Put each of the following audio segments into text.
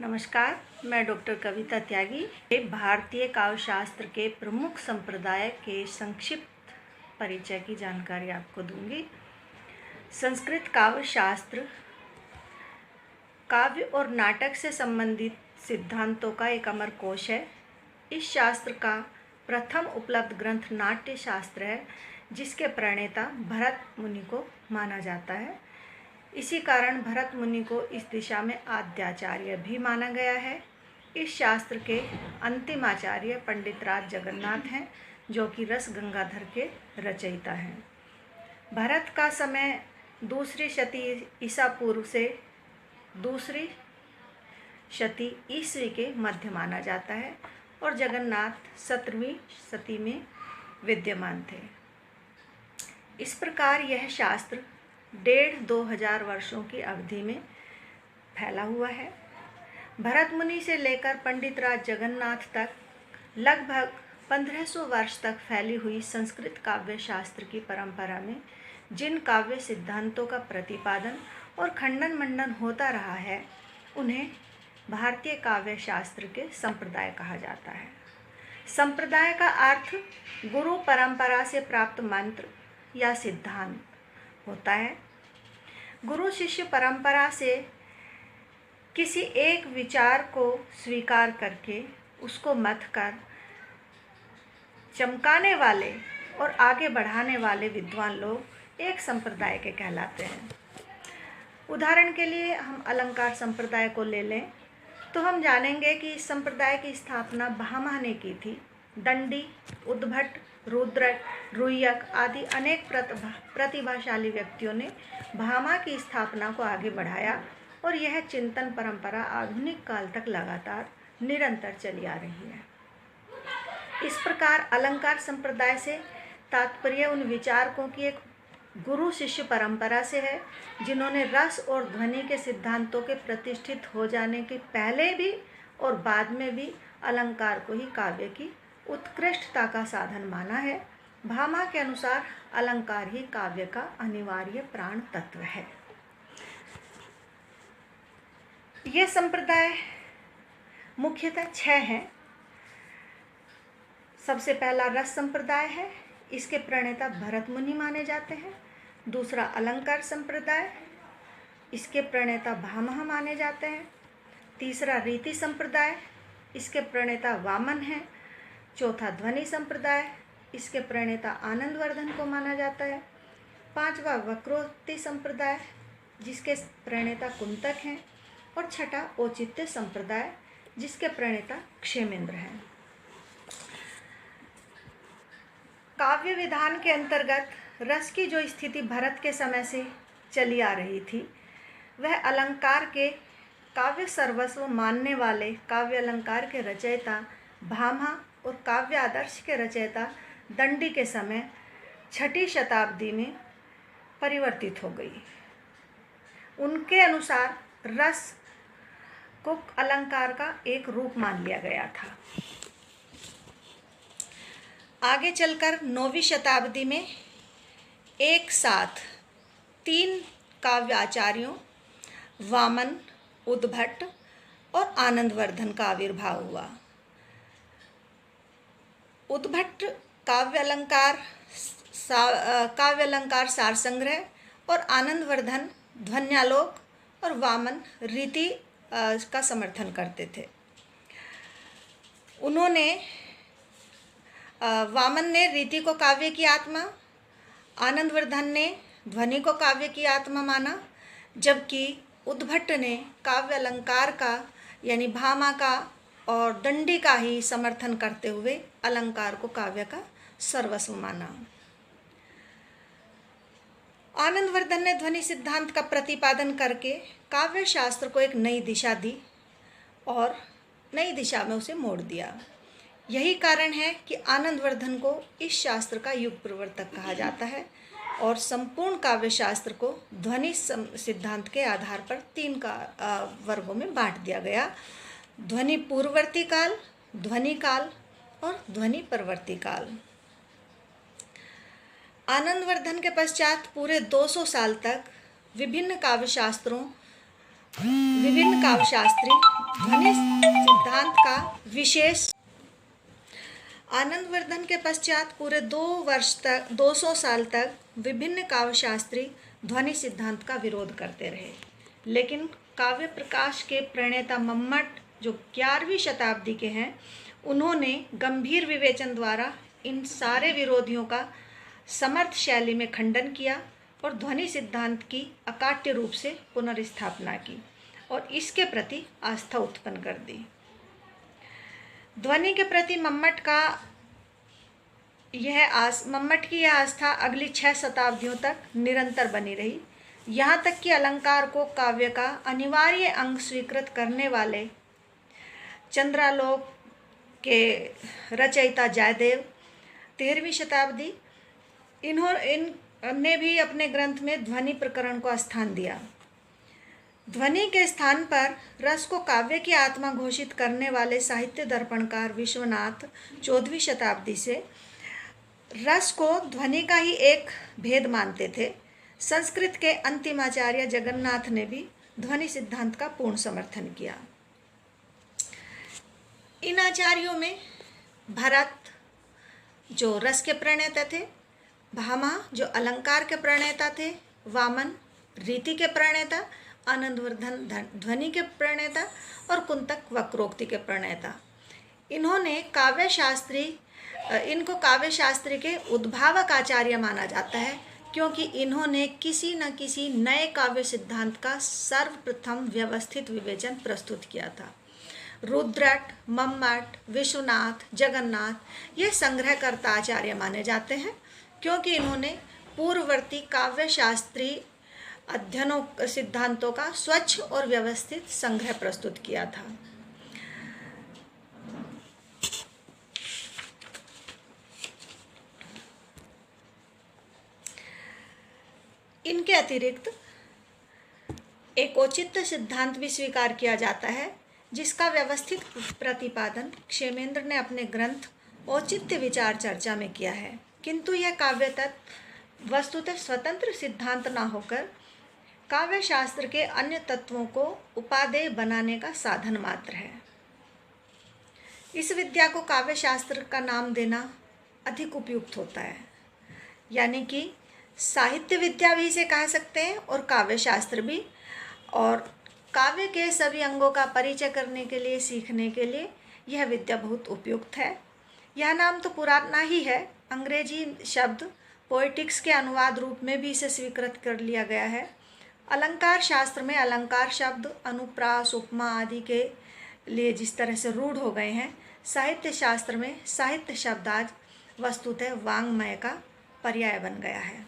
नमस्कार, मैं डॉक्टर कविता त्यागी भारतीय काव्यशास्त्र के प्रमुख संप्रदाय के संक्षिप्त परिचय की जानकारी आपको दूंगी। संस्कृत काव्यशास्त्र काव्य और नाटक से संबंधित सिद्धांतों का एक अमर कोश है। इस शास्त्र का प्रथम उपलब्ध ग्रंथ नाट्य शास्त्र है, जिसके प्रणेता भरत मुनि को माना जाता है। इसी कारण भरत मुनि को इस दिशा में आद्याचार्य भी माना गया है। इस शास्त्र के अंतिम आचार्य पंडित राज जगन्नाथ हैं, जो कि रस गंगाधर के रचयिता हैं। भरत का समय दूसरी शती ईसा पूर्व से दूसरी शती ईस्वी के मध्य माना जाता है और जगन्नाथ 17वीं शती में विद्यमान थे। इस प्रकार यह शास्त्र 1,500-2,000 वर्षों की अवधि में फैला हुआ है। भरत मुनि से लेकर पंडित राज जगन्नाथ तक लगभग 1500 वर्ष तक फैली हुई संस्कृत काव्य शास्त्र की परंपरा में जिन काव्य सिद्धांतों का प्रतिपादन और खंडन मंडन होता रहा है, उन्हें भारतीय काव्य शास्त्र के संप्रदाय कहा जाता है। संप्रदाय का अर्थ गुरु परंपरा से प्राप्त मंत्र या सिद्धांत होता है। गुरु शिष्य परंपरा से किसी एक विचार को स्वीकार करके उसको मथ कर चमकाने वाले और आगे बढ़ाने वाले विद्वान लोग एक संप्रदाय के कहलाते हैं। उदाहरण के लिए हम अलंकार संप्रदाय को ले लें तो हम जानेंगे कि इस संप्रदाय की स्थापना भामा ने की थी। दंडी, उद्भट, रुद्रक, रुय्यक आदि अनेक प्रतिभाशाली व्यक्तियों ने भामा की स्थापना को आगे बढ़ाया और यह चिंतन परंपरा आधुनिक काल तक लगातार निरंतर चली आ रही है। इस प्रकार अलंकार संप्रदाय से तात्पर्य उन विचारकों की एक गुरु शिष्य परंपरा से है, जिन्होंने रस और ध्वनि के सिद्धांतों के प्रतिष्ठित हो जाने के पहले भी और बाद में भी अलंकार को ही काव्य की उत्कृष्टता का साधन माना है। भामा के अनुसार अलंकार ही काव्य का अनिवार्य प्राण तत्व है। ये संप्रदाय मुख्यतः 6 हैं। सबसे पहला रस संप्रदाय है, इसके प्रणेता भरत मुनि माने जाते हैं। दूसरा अलंकार संप्रदाय, इसके प्रणेता भामह माने जाते हैं। तीसरा रीति संप्रदाय, इसके प्रणेता वामन हैं। चौथा ध्वनि संप्रदाय, इसके प्रणेता आनंदवर्धन को माना जाता है। पांचवा वक्रोक्ति संप्रदाय, जिसके प्रणेता कुंतक हैं। और छठा औचित्य संप्रदाय, जिसके प्रणेता क्षेमेंद्र हैं। काव्य विधान के अंतर्गत रस की जो स्थिति भरत के समय से चली आ रही थी, वह अलंकार के काव्य सर्वस्व मानने वाले काव्य अलंकार के रचयिता भामा और काव्य आदर्श के रचयिता दंडी के समय 6ठी शताब्दी में परिवर्तित हो गई। उनके अनुसार रस को अलंकार का एक रूप मान लिया गया था। आगे चलकर 9वीं शताब्दी में एक साथ 3 काव्य आचार्यों वामन, उद्भट और आनंदवर्धन का आविर्भाव हुआ। उद्भट काव्य अलंकार सार संग्रह और आनंदवर्धन ध्वन्यालोक और वामन रीति का समर्थन करते थे। वामन ने रीति को काव्य की आत्मा, आनंदवर्धन ने ध्वनि को काव्य की आत्मा माना, जबकि उद्भट ने काव्य अलंकार का यानी भामा का और दंडी का ही समर्थन करते हुए अलंकार को काव्य का सर्वस्व माना। आनंदवर्धन ने ध्वनि सिद्धांत का प्रतिपादन करके काव्य शास्त्र को एक नई दिशा दी और नई दिशा में उसे मोड़ दिया। यही कारण है कि आनंदवर्धन को इस शास्त्र का युग प्रवर्तक कहा जाता है और संपूर्ण काव्य शास्त्र को ध्वनि सिद्धांत के आधार पर 3 वर्गों में बांट दिया गया: ध्वनि पूर्ववर्ती काल, ध्वनि काल और ध्वनि परवर्ती काल। आनंदवर्धन के पश्चात पूरे 200 साल तक विभिन्न काव्यशास्त्री ध्वनि सिद्धांत का विशेष। आनंदवर्धन के पश्चात पूरे 200 साल तक विभिन्न काव्यशास्त्री ध्वनि सिद्धांत का विरोध करते रहे, लेकिन काव्य प्रकाश के प्रणेता मम्मट, जो 11वीं शताब्दी के हैं, उन्होंने गंभीर विवेचन द्वारा इन सारे विरोधियों का समर्थ शैली में खंडन किया और ध्वनि सिद्धांत की अकाट्य रूप से पुनर्स्थापना की और इसके प्रति आस्था उत्पन्न कर दी। ध्वनि के प्रति मम्मट की यह आस्था अगली 6 शताब्दियों तक निरंतर बनी रही, यहाँ तक कि अलंकार को काव्य का अनिवार्य अंग स्वीकृत करने वाले चंद्रालोक के रचयिता जयदेव 13वीं शताब्दी, इन्होंने भी अपने ग्रंथ में ध्वनि प्रकरण को स्थान दिया। ध्वनि के स्थान पर रस को काव्य की आत्मा घोषित करने वाले साहित्य दर्पणकार विश्वनाथ 14वीं शताब्दी से रस को ध्वनि का ही एक भेद मानते थे। संस्कृत के अंतिम आचार्य जगन्नाथ ने भी ध्वनि सिद्धांत का पूर्ण समर्थन किया। इन आचार्यों में भरत, जो रस के प्रणेता थे, भामा, जो अलंकार के प्रणेता थे, वामन रीति के प्रणेता, आनंदवर्धन ध्वनि के प्रणेता और कुंतक वक्रोक्ति के प्रणेता। इनको काव्यशास्त्री के उद्भावक आचार्य माना जाता है, क्योंकि इन्होंने किसी न किसी नए काव्य सिद्धांत का सर्वप्रथम व्यवस्थित विवेचन प्रस्तुत किया था। रुद्रट, मम्मट, विश्वनाथ, जगन्नाथ ये संग्रहकर्ता आचार्य माने जाते हैं, क्योंकि इन्होंने पूर्ववर्ती काव्यशास्त्री अध्ययनों सिद्धांतों का स्वच्छ और व्यवस्थित संग्रह प्रस्तुत किया था। इनके अतिरिक्त एक औचित्य सिद्धांत भी स्वीकार किया जाता है, जिसका व्यवस्थित प्रतिपादन क्षेमेंद्र ने अपने ग्रंथ औचित्य विचार चर्चा में किया है, किंतु यह काव्य तत्व वस्तुतः स्वतंत्र सिद्धांत न होकर काव्यशास्त्र के अन्य तत्वों को उपादेय बनाने का साधन मात्र है। इस विद्या को काव्यशास्त्र का नाम देना अधिक उपयुक्त होता है, यानी कि साहित्य विद्या भी इसे कह सकते हैं और काव्यशास्त्र भी। और काव्य के सभी अंगों का परिचय करने के लिए, सीखने के लिए यह विद्या बहुत उपयुक्त है। यह नाम तो पुराना ही है, अंग्रेजी शब्द पोएटिक्स के अनुवाद रूप में भी इसे स्वीकृत कर लिया गया है। अलंकार शास्त्र में अलंकार शब्द अनुप्रास, उपमा आदि के लिए जिस तरह से रूढ़ हो गए हैं, साहित्य शास्त्र में साहित्य शब्द आज वस्तुतः वाङ्मय का पर्याय बन गया है।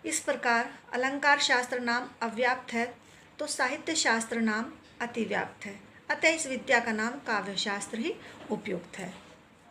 इस प्रकार अलंकार शास्त्र नाम अव्याप्त है तो साहित्य शास्त्र नाम अतिव्याप्त है, अतः इस विद्या का नाम काव्यशास्त्र ही उपयुक्त है।